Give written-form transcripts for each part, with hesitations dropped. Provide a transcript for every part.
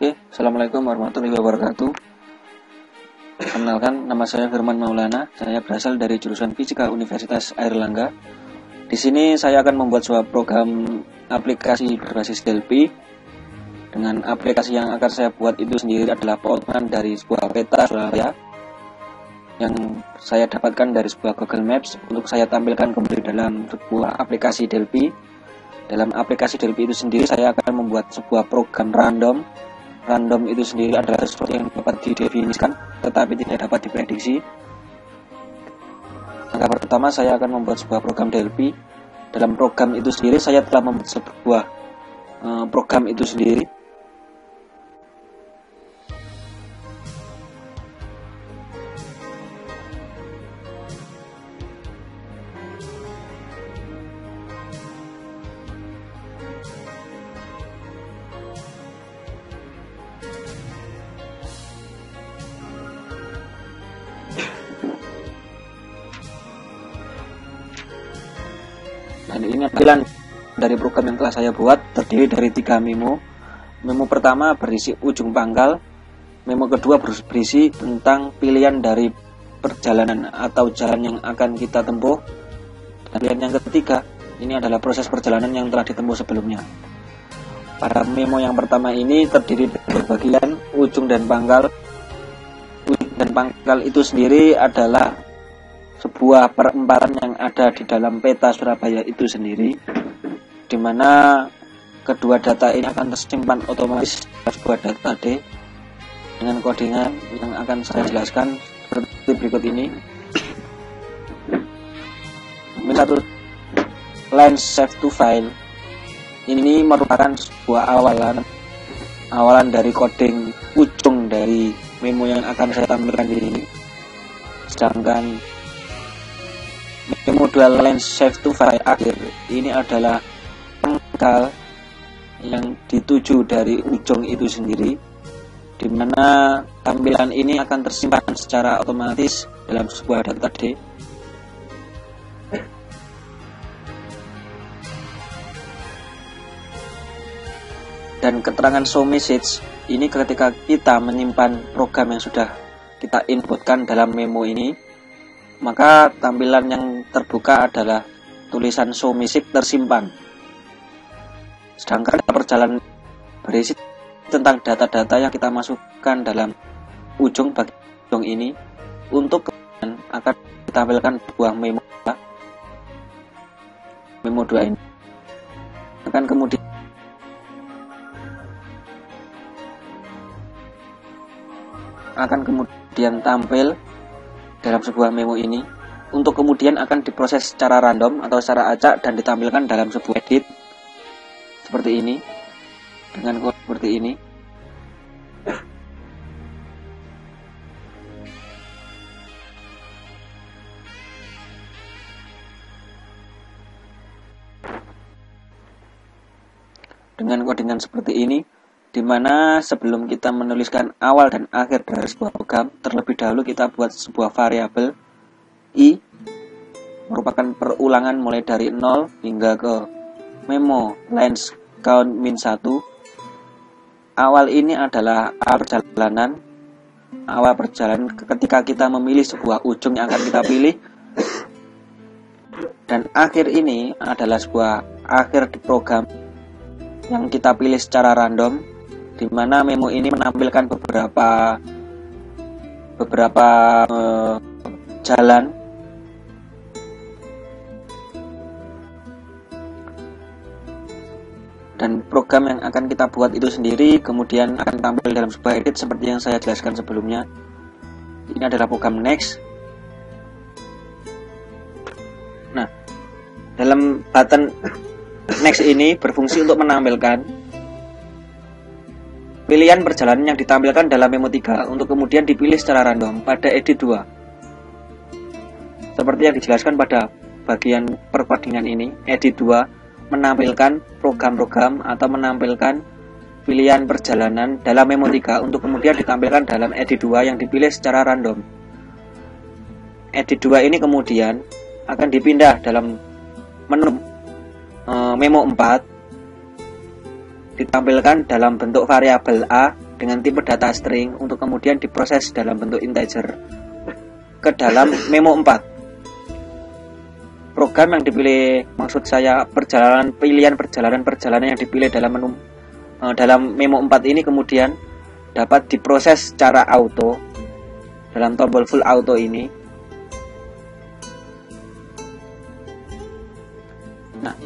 Oke, Assalamualaikum warahmatullahi wabarakatuh. Perkenalkan, nama saya Firman Maulana. Saya berasal dari jurusan Fisika Universitas Airlangga. Di sini saya akan membuat sebuah program aplikasi berbasis Delphi. Dengan aplikasi yang akan saya buat itu sendiri adalah potongan dari sebuah peta Surabaya yang saya dapatkan dari sebuah Google Maps untuk saya tampilkan kembali dalam sebuah aplikasi Delphi. Dalam aplikasi Delphi itu sendiri saya akan membuat sebuah program random. Random itu sendiri adalah sesuatu yang dapat didefinisikan tetapi tidak dapat diprediksi. Langkah pertama saya akan membuat sebuah program Delphi. Dalam program itu sendiri saya telah membuat sebuah program itu sendiri. Dan ini tampilan dari program yang telah saya buat, terdiri dari 3 memo. Memo pertama berisi ujung pangkal, memo kedua berisi tentang pilihan dari perjalanan atau jalan yang akan kita tempuh, dan pilihan yang ketiga ini adalah proses perjalanan yang telah ditempuh sebelumnya. Pada memo yang pertama ini terdiri dari bagian ujung dan pangkal. Ujung dan pangkal itu sendiri adalah sebuah perempatan yang ada di dalam peta Surabaya itu sendiri, di mana kedua data ini akan tersimpan otomatis dalam sebuah data D dengan codingan yang akan saya jelaskan seperti berikut ini. Satu, line save to file ini merupakan sebuah awalan dari coding ujung dari memo yang akan saya tampilkan di sini. Sedangkan memo dual line save to file akhir ini adalah pangkal yang dituju dari ujung itu sendiri, di mana tampilan ini akan tersimpan secara otomatis dalam sebuah data D. Dan keterangan show message ini ketika kita menyimpan program yang sudah kita inputkan dalam memo ini, maka tampilan yang terbuka adalah tulisan show message tersimpan. Sedangkan perjalanan berisi tentang data-data yang kita masukkan dalam ujung bagian ujung ini, untuk kemudian akan ditampilkan sebuah memo 2 ini akan kemudian tampil dalam sebuah memo ini, untuk kemudian akan diproses secara random atau secara acak dan ditampilkan dalam sebuah edit seperti ini, dengan kode seperti ini. Dengan codingan seperti ini, di mana sebelum kita menuliskan awal dan akhir dari sebuah program, terlebih dahulu kita buat sebuah variabel i, merupakan perulangan mulai dari 0 hingga ke memo lines count min 1. Awal ini adalah awal perjalanan ketika kita memilih sebuah ujung yang akan kita pilih, dan akhir ini adalah sebuah akhir di program yang kita pilih secara random, di mana memo ini menampilkan beberapa jalan dan program yang akan kita buat itu sendiri kemudian akan tampil dalam sebuah edit seperti yang saya jelaskan sebelumnya. Ini adalah program next. Nah, dalam button next ini berfungsi untuk menampilkan pilihan perjalanan yang ditampilkan dalam memo 3 untuk kemudian dipilih secara random pada edit 2. Seperti yang dijelaskan pada bagian perkodingan ini, edit 2 menampilkan program-program atau menampilkan pilihan perjalanan dalam memo 3 untuk kemudian ditampilkan dalam edit 2 yang dipilih secara random. Edit 2 ini kemudian akan dipindah dalam menu memo 4, ditampilkan dalam bentuk variabel A dengan tipe data string untuk kemudian diproses dalam bentuk integer ke dalam memo 4. Program yang dipilih, maksud saya pilihan perjalanan yang dipilih dalam memo 4 ini kemudian dapat diproses secara auto dalam tombol full auto ini. Nah,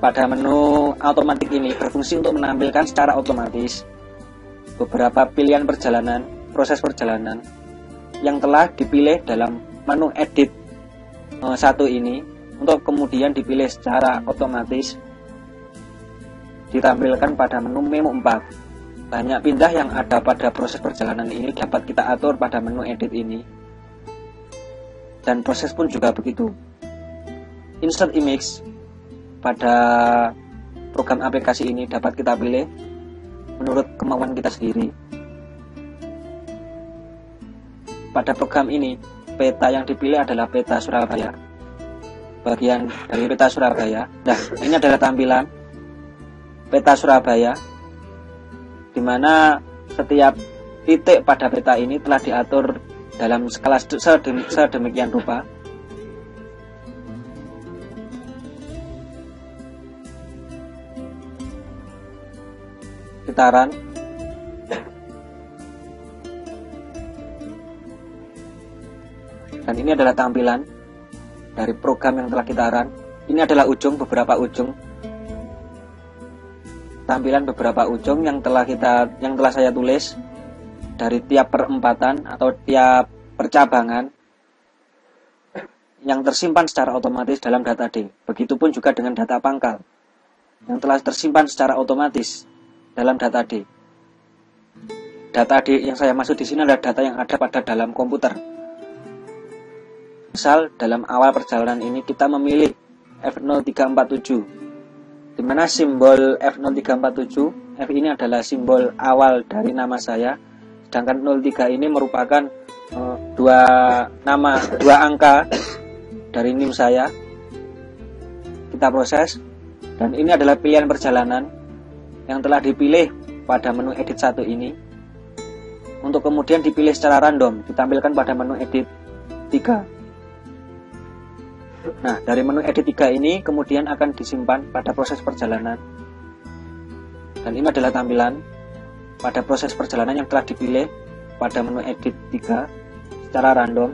pada menu otomatis ini berfungsi untuk menampilkan secara otomatis beberapa pilihan proses perjalanan yang telah dipilih dalam menu edit 1 ini untuk kemudian dipilih secara otomatis ditampilkan pada menu memo 4. Banyak pindah yang ada pada proses perjalanan ini dapat kita atur pada menu edit ini, dan proses pun juga begitu. Insert image pada program aplikasi ini dapat kita pilih menurut kemauan kita sendiri. Pada program ini, peta yang dipilih adalah peta Surabaya, bagian dari peta Surabaya. Nah, ini adalah tampilan peta Surabaya, di mana setiap titik pada peta ini telah diatur dalam skala sedemikian rupa. Gitaran, dan ini adalah tampilan dari program yang telah kita run. Ini adalah beberapa ujung, tampilan beberapa ujung yang telah saya tulis dari tiap perempatan atau tiap percabangan yang tersimpan secara otomatis dalam data D. Begitupun juga dengan data pangkal yang telah tersimpan secara otomatis dalam data D. Data D yang saya maksud di sini adalah data yang ada pada dalam komputer. Misal dalam awal perjalanan ini kita memilih F0347, di mana simbol F0347, F ini adalah simbol awal dari nama saya, sedangkan 03 ini merupakan dua angka dari NIM saya. Kita proses, dan ini adalah pilihan perjalanan yang telah dipilih pada menu edit 1 ini untuk kemudian dipilih secara random, ditampilkan pada menu edit 3. Nah, dari menu edit 3 ini kemudian akan disimpan pada proses perjalanan, dan ini adalah tampilan pada proses perjalanan yang telah dipilih pada menu edit 3 secara random.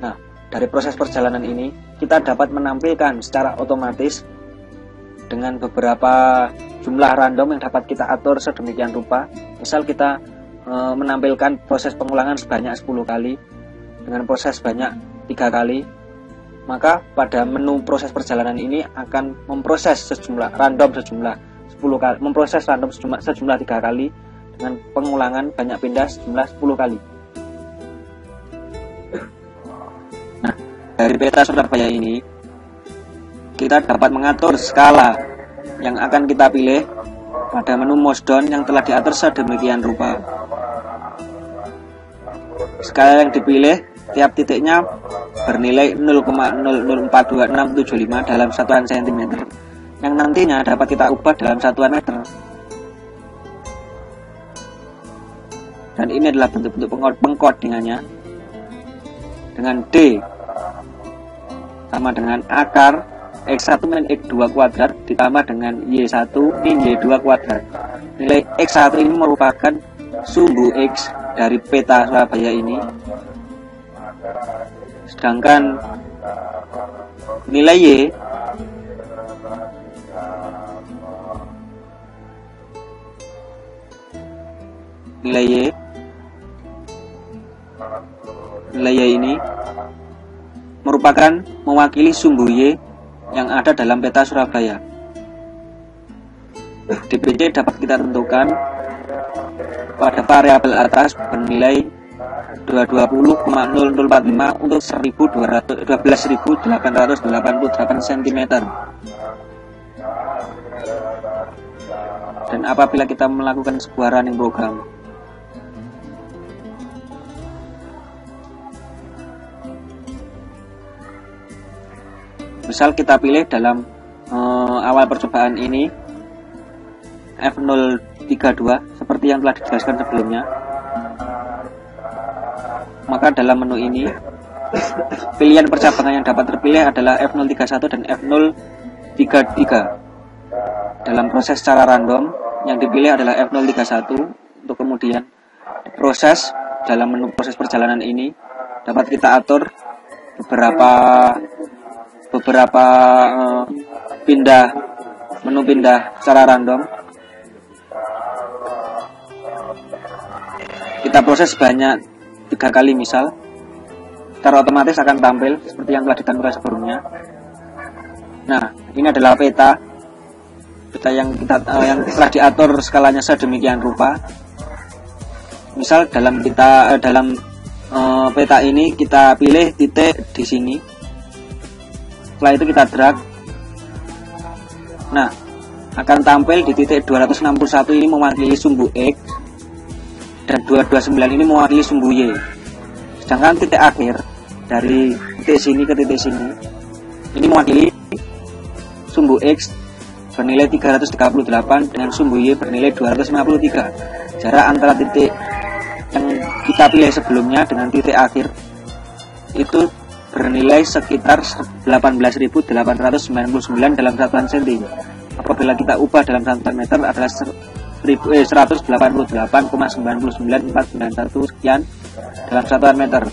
Nah, dari proses perjalanan ini kita dapat menampilkan secara otomatis dengan beberapa jumlah random yang dapat kita atur sedemikian rupa. Misal kita menampilkan proses pengulangan sebanyak 10 kali dengan proses sebanyak 3 kali, maka pada menu proses perjalanan ini akan memproses sejumlah 10 kali, memproses random sejumlah 3 kali dengan pengulangan banyak pindah sejumlah 10 kali. Nah, dari peta Surabaya ini kita dapat mengatur skala yang akan kita pilih pada menu mouse down yang telah diatur sedemikian rupa. Skala yang dipilih tiap titiknya bernilai 0,004265 dalam satuan cm, yang nantinya dapat kita ubah dalam satuan meter. Dan ini adalah bentuk-bentuk pengkodingannya, dengan D sama dengan akar X1 min X2 kuadrat ditambah dengan Y1 min Y2 kuadrat. Nilai X1 ini merupakan sumbu X dari peta Surabaya ini, sedangkan nilai Y ini merupakan mewakili sumbu Y yang ada dalam peta Surabaya. DPC dapat kita tentukan pada variabel atas bernilai 220,0045 untuk 12.888 cm. Dan apabila kita melakukan sebuah running program, misal kita pilih dalam awal percobaan ini F03 32 seperti yang telah dijelaskan sebelumnya. Maka dalam menu ini pilihan percabangan yang dapat terpilih adalah F031 dan F033. Dalam proses secara random, yang dipilih adalah F031. Untuk kemudian proses dalam menu proses perjalanan ini dapat kita atur beberapa menu pindah secara random. Kita proses sebanyak 3 kali misal, secara otomatis akan tampil seperti yang telah ditentukan sebelumnya. Nah, ini adalah peta yang telah diatur skalanya sedemikian rupa. Misal dalam peta ini kita pilih titik di sini. Setelah itu kita drag. Nah, akan tampil di titik 261 ini mewakili sumbu X dan 229 ini mewakili sumbu Y. Sedangkan titik akhir dari titik sini ke titik sini ini mewakili sumbu X bernilai 338 dengan sumbu Y bernilai 253. Jarak antara titik yang kita pilih sebelumnya dengan titik akhir itu bernilai sekitar 18.899 dalam satuan cm. Apabila kita ubah dalam satuan meter adalah 188,99491 sekian dalam satuan meter.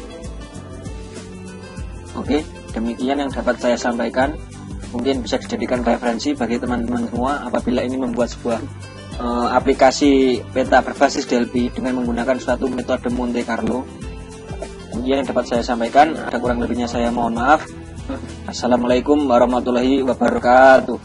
Oke, demikian yang dapat saya sampaikan. Mungkin bisa dijadikan referensi bagi teman-teman semua apabila ingin membuat sebuah aplikasi peta berbasis Delphi dengan menggunakan suatu metode Monte Carlo. Demikian yang dapat saya sampaikan. Ada kurang lebihnya saya mohon maaf. Assalamualaikum warahmatullahi wabarakatuh.